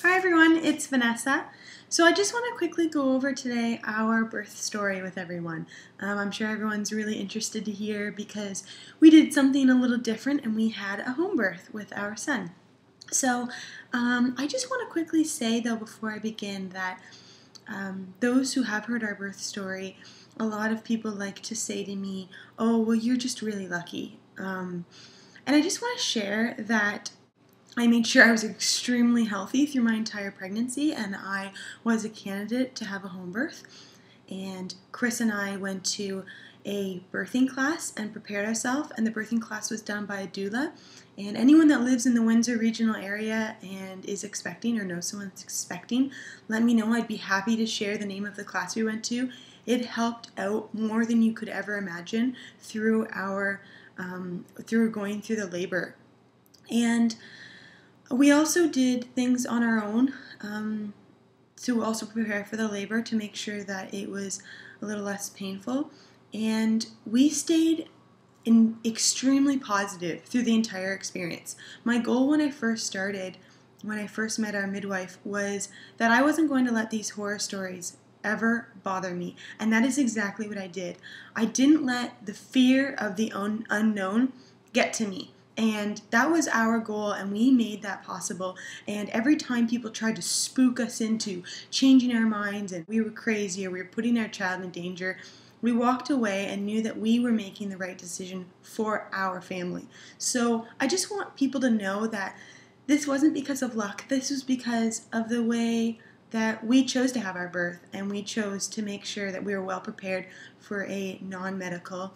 Hi everyone, it's Vanessa. So I just want to quickly go over today our birth story with everyone. I'm sure everyone's really interested to hear because we did something a little different and we had a home birth with our son. So I just want to quickly say though before I begin that those who have heard our birth story, a lot of people like to say to me, oh, well, you're just really lucky. And I just want to share that I made sure I was extremely healthy through my entire pregnancy, and I was a candidate to have a home birth. And Chris and I went to a birthing class and prepared ourselves, and the birthing class was done by a doula. And anyone that lives in the Windsor regional area and is expecting or knows someone that's expecting, let me know. I'd be happy to share the name of the class we went to. It helped out more than you could ever imagine through going through the labor. And we also did things on our own to also prepare for the labor to make sure that it was a little less painful. And we stayed extremely positive through the entire experience. My goal when I first met our midwife, was that I wasn't going to let these horror stories ever bother me. And that is exactly what I did. I didn't let the fear of the unknown get to me. And that was our goal, and we made that possible. And every time people tried to spook us into changing our minds and we were crazy or we were putting our child in danger, we walked away and knew that we were making the right decision for our family. So I just want people to know that this wasn't because of luck. This was because of the way that we chose to have our birth, and we chose to make sure that we were well prepared for a non-medical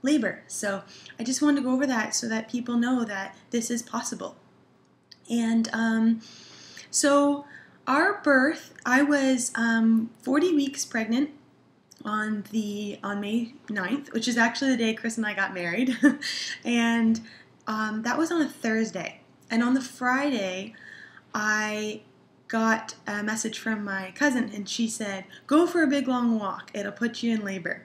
labor. So I just wanted to go over that so that people know that this is possible. And so our birth, I was 40 weeks pregnant on May 9th, which is actually the day Chris and I got married. And that was on a Thursday. And on the Friday, I got a message from my cousin, and she said, go for a big long walk. It'll put you in labor.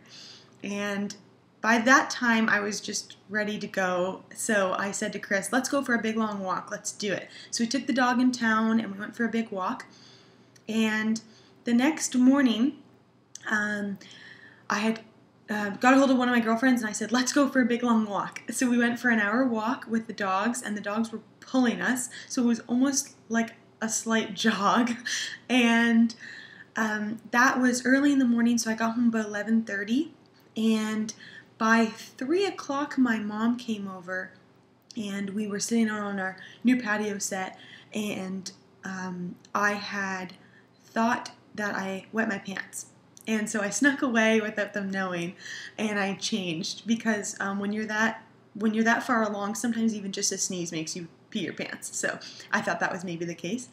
And by that time, I was just ready to go, so I said to Chris, let's go for a big long walk, let's do it. So we took the dog in town and we went for a big walk, and the next morning, I had got a hold of one of my girlfriends and I said, let's go for a big long walk. So we went for an hour walk with the dogs, and the dogs were pulling us, so it was almost like a slight jog, and that was early in the morning, so I got home about 11:30, and by 3 o'clock, my mom came over, and we were sitting out on our new patio set, and I had thought that I wet my pants. And so I snuck away without them knowing, and I changed, because when you're that far along, sometimes even just a sneeze makes you pee your pants. So I thought that was maybe the case.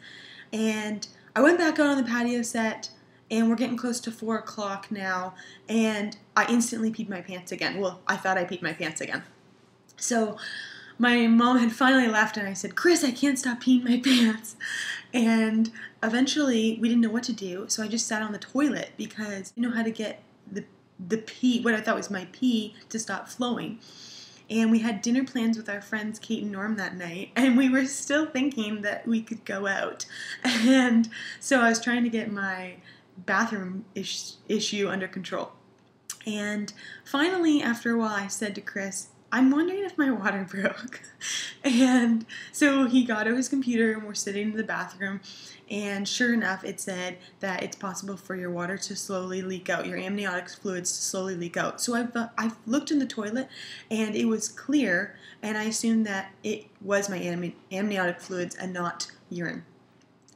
And I went back out on the patio set, and we're getting close to 4 o'clock now, and I instantly peed my pants again. Well, I thought I peed my pants again. So my mom had finally left, and I said, Chris, I can't stop peeing my pants. And eventually, we didn't know what to do, so I just sat on the toilet because I didn't know how to get the pee, what I thought was my pee, to stop flowing. And we had dinner plans with our friends Kate and Norm that night, and we were still thinking that we could go out. And so I was trying to get my bathroom issue under control. And finally, after a while, I said to Chris, I'm wondering if my water broke. And so he got out his computer, and we're sitting in the bathroom, and sure enough, it said that it's possible for your water to slowly leak out, your amniotic fluids to slowly leak out. So I looked in the toilet, and it was clear, and I assumed that it was my amniotic fluids and not urine.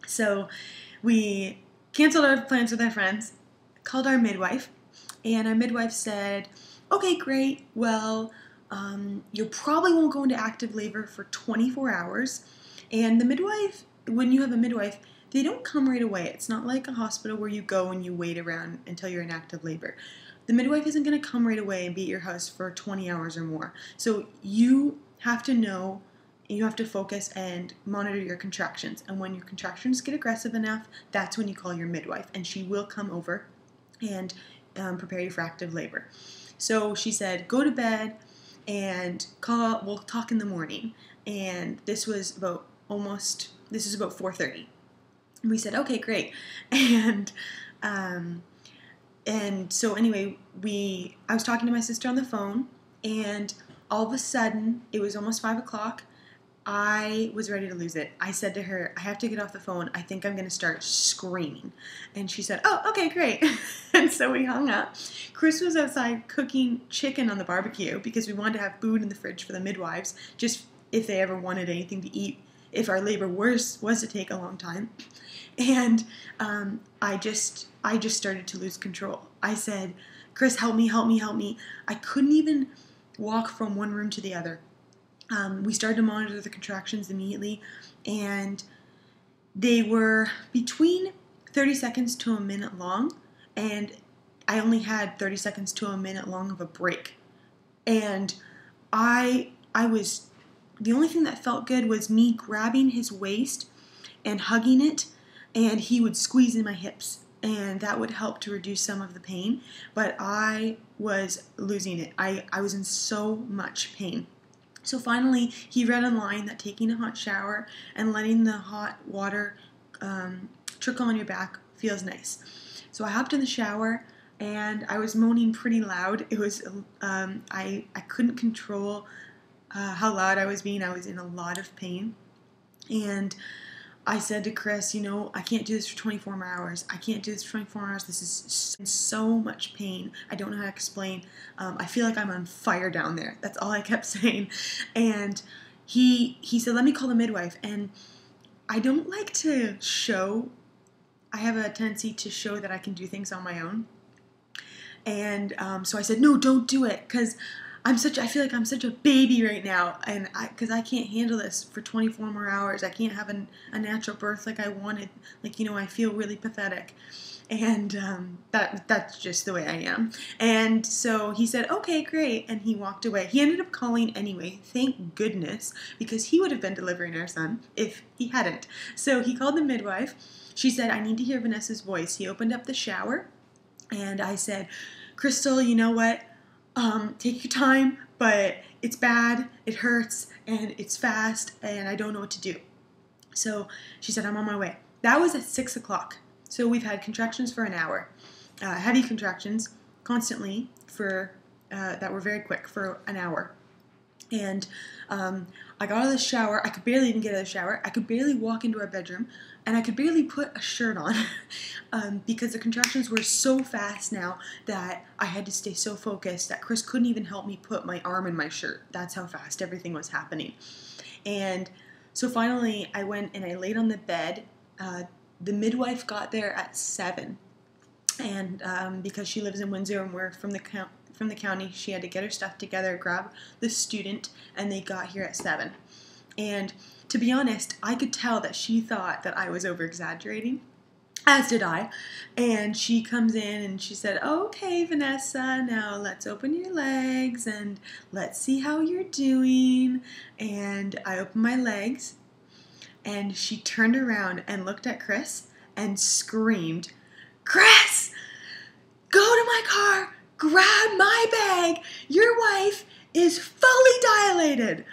So we canceled our plans with our friends, called our midwife, and our midwife said, okay, great, well, you probably won't go into active labor for 24 hours, and the midwife, when you have a midwife, they don't come right away. It's not like a hospital where you go and you wait around until you're in active labor. The midwife isn't going to come right away and be at your house for 20 hours or more. So you have to know, you have to focus and monitor your contractions. And when your contractions get aggressive enough, that's when you call your midwife, and she will come over and prepare you for active labor. So she said, go to bed and we'll talk in the morning. And this was about 4:30. And we said, okay, great. And um, and so anyway, I was talking to my sister on the phone, and all of a sudden, it was almost 5 o'clock. I was ready to lose it. I said to her, I have to get off the phone. I think I'm going to start screaming. And she said, oh, okay, great. And so we hung up. Chris was outside cooking chicken on the barbecue because we wanted to have food in the fridge for the midwives, just if they ever wanted anything to eat, if our labor was to take a long time. And I just started to lose control. I said, Chris, help me, help me, help me. I couldn't even walk from one room to the other. We started to monitor the contractions immediately, and they were between 30 seconds to a minute long, and I only had 30 seconds to a minute long of a break. And I was, the only thing that felt good was me grabbing his waist and hugging it, and he would squeeze in my hips, and that would help to reduce some of the pain. But I was losing it. I was in so much pain. So finally, he read online that taking a hot shower and letting the hot water trickle on your back feels nice. So I hopped in the shower, and I was moaning pretty loud. It was I couldn't control how loud I was being. I was in a lot of pain, and I said to Chris, I can't do this for 24 more hours. I can't do this for 24 hours. This is so much pain. I don't know how to explain. I feel like I'm on fire down there. That's all I kept saying. And he said, let me call the midwife. And I don't like to show. I have a tendency to show that I can do things on my own. And so I said, no, don't do it, because I feel like I'm such a baby right now, and because I can't handle this for 24 more hours. I can't have a natural birth like I wanted. I feel really pathetic, and that's just the way I am. And so he said, okay, great, and he walked away. He ended up calling anyway, thank goodness, because he would have been delivering our son if he hadn't. So he called the midwife. She said, I need to hear Vanessa's voice. He opened up the shower, and I said, Crystal, you know what? Take your time, but it's bad, it hurts, and it's fast, and I don't know what to do. So she said, I'm on my way. That was at 6 o'clock. So we've had contractions for an hour. Heavy contractions, constantly, that were very quick, for an hour. And I got out of the shower. I could barely even get out of the shower. I could barely walk into our bedroom, and I could barely put a shirt on because the contractions were so fast now that I had to stay so focused that Chris couldn't even help me put my arm in my shirt. That's how fast everything was happening. And so finally, I went and I laid on the bed. The midwife got there at 7, and because she lives in Windsor and we're from the county, she had to get her stuff together, grab the student, and they got here at 7. And to be honest, I could tell that she thought that I was over-exaggerating, as did I. And she comes in and she said, okay, Vanessa, now let's open your legs and let's see how you're doing. And I opened my legs, and she turned around and looked at Chris and screamed, Chris, go to my car, grab my bag, your wife is fully dilated.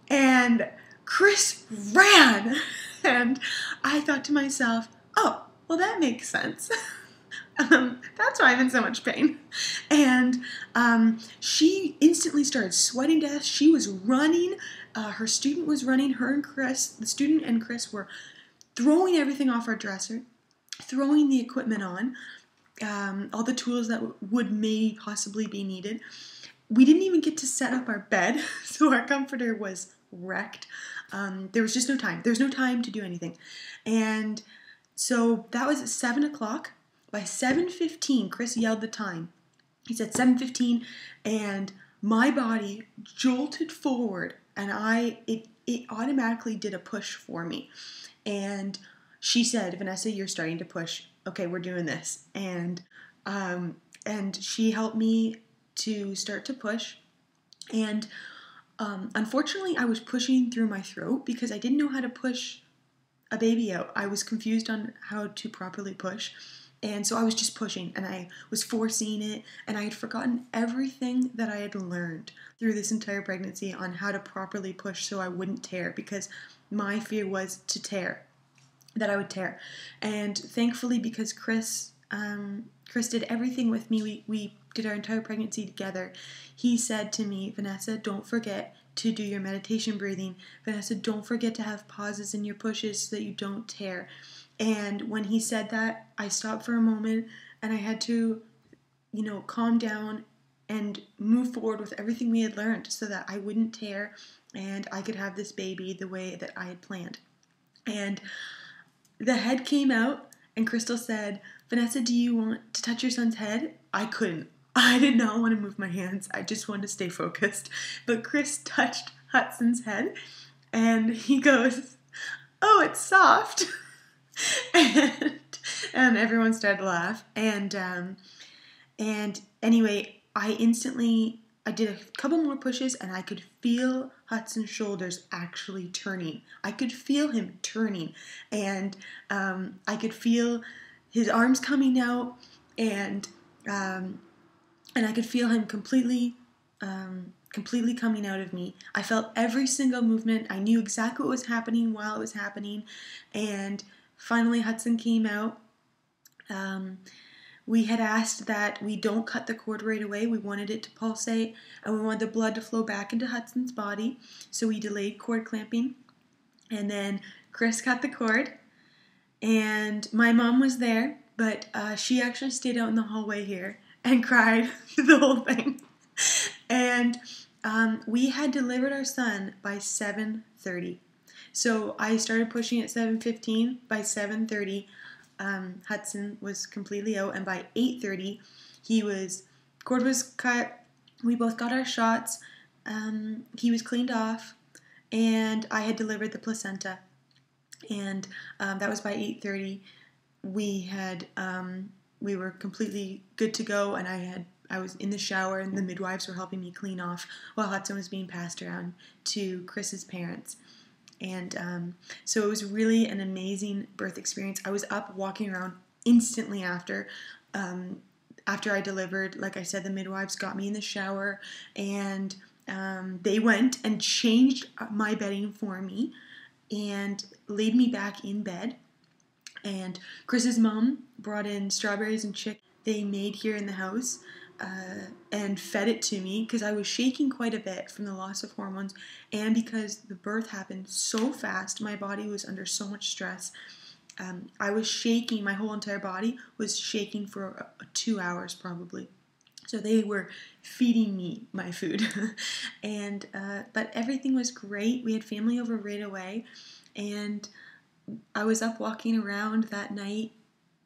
And Chris ran, and I thought to myself, oh, well, that makes sense. That's why I'm in so much pain. And she instantly started sweating to death. She was running. Her student was running. The student and Chris were throwing everything off our dresser, throwing the equipment on, all the tools that would maybe possibly be needed. We didn't even get to set up our bed, so our comforter was wrecked. There was just no time. There's no time to do anything. And so that was at 7 o'clock. By 7:15, Chris yelled the time. He said 7:15, and my body jolted forward, and it automatically did a push for me. And she said, Vanessa, you're starting to push. Okay, we're doing this. And she helped me to start to push. And unfortunately, I was pushing through my throat because I didn't know how to push a baby out. I was confused on how to properly push. And so I was just pushing, and I was forcing it, and I had forgotten everything that I had learned through this entire pregnancy on how to properly push so I wouldn't tear, because my fear was to tear. that I would tear. And thankfully, because Chris did everything with me, we did our entire pregnancy together. He said to me, Vanessa, don't forget to do your meditation breathing. Vanessa, don't forget to have pauses in your pushes so that you don't tear. And when he said that, I stopped for a moment and I had to, calm down and move forward with everything we had learned so that I wouldn't tear and I could have this baby the way that I had planned. And the head came out and Crystal said, Vanessa, do you want to touch your son's head? I couldn't. I did not want to move my hands. I just wanted to stay focused. But Chris touched Hudson's head and he goes, oh, it's soft. and everyone started to laugh. And anyway, I did a couple more pushes and I could feel Hudson's shoulders actually turning. I could feel him turning and I could feel his arms coming out and I could feel him completely coming out of me. I felt every single movement. I knew exactly what was happening while it was happening. And finally Hudson came out. We had asked that we don't cut the cord right away. We wanted it to pulsate and we wanted the blood to flow back into Hudson's body. So we delayed cord clamping. And then Chris cut the cord. And my mom was there, but she actually stayed out in the hallway here and cried the whole thing. And we had delivered our son by 7:30. So I started pushing at 7:15. By 7:30, Hudson was completely out, and by 8:30, cord was cut. We both got our shots. He was cleaned off, and I had delivered the placenta. And that was by 8:30. We were completely good to go, and I was in the shower, and the midwives were helping me clean off while Hudson was being passed around to Chris's parents. And so it was really an amazing birth experience. I was up walking around instantly after I delivered. Like I said, the midwives got me in the shower, and they went and changed my bedding for me and laid me back in bed. And Chris's mom brought in strawberries and chicken they made here in the house and fed it to me because I was shaking quite a bit from the loss of hormones and because the birth happened so fast. My body was under so much stress. I was shaking. My whole entire body was shaking for 2 hours probably. So they were feeding me my food. But everything was great. We had family over right away. And I was up walking around that night,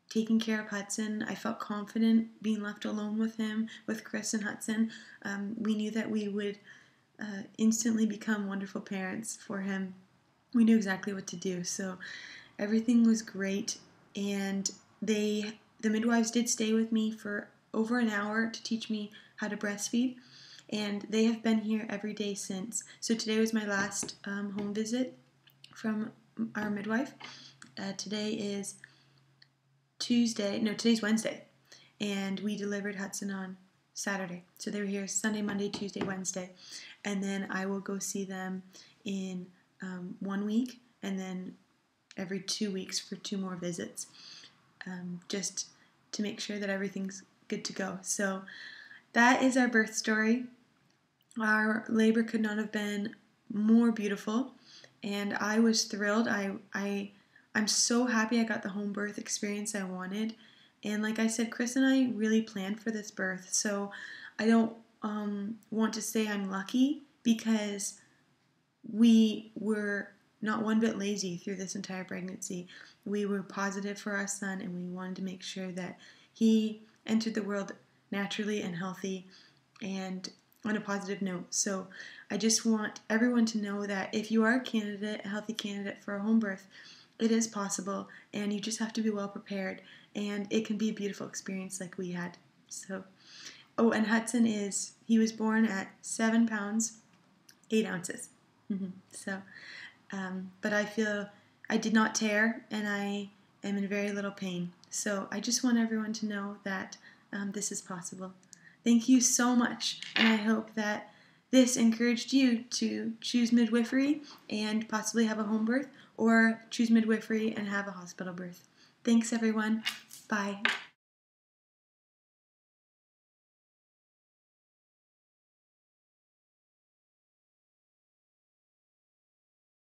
taking care of Hudson. I felt confident being left alone with him, with Chris and Hudson. We knew that we would instantly become wonderful parents for him. We knew exactly what to do. So everything was great. And the midwives did stay with me for over an hour to teach me how to breastfeed. And they have been here every day since. So today was my last home visit from our midwife. Today is today's Wednesday. And we delivered Hudson on Saturday. So they were here Sunday, Monday, Tuesday, Wednesday. And then I will go see them in 1 week and then every 2 weeks for 2 more visits. Just to make sure that everything's good to go. So that is our birth story. Our labor could not have been more beautiful, and I was thrilled. I'm so happy I got the home birth experience I wanted. And like I said, Chris and I really planned for this birth, so I don't want to say I'm lucky because we were not one bit lazy through this entire pregnancy. We were positive for our son, and we wanted to make sure that he entered the world naturally and healthy and on a positive note. So I just want everyone to know that if you are a healthy candidate for a home birth, it is possible, and you just have to be well prepared, and it can be a beautiful experience like we had. So, and Hudson he was born at 7 pounds, 8 ounces. So, but I feel I did not tear, and I am in very little pain. So I just want everyone to know that this is possible. Thank you so much, and I hope that this encouraged you to choose midwifery and possibly have a home birth, or choose midwifery and have a hospital birth. Thanks, everyone. Bye.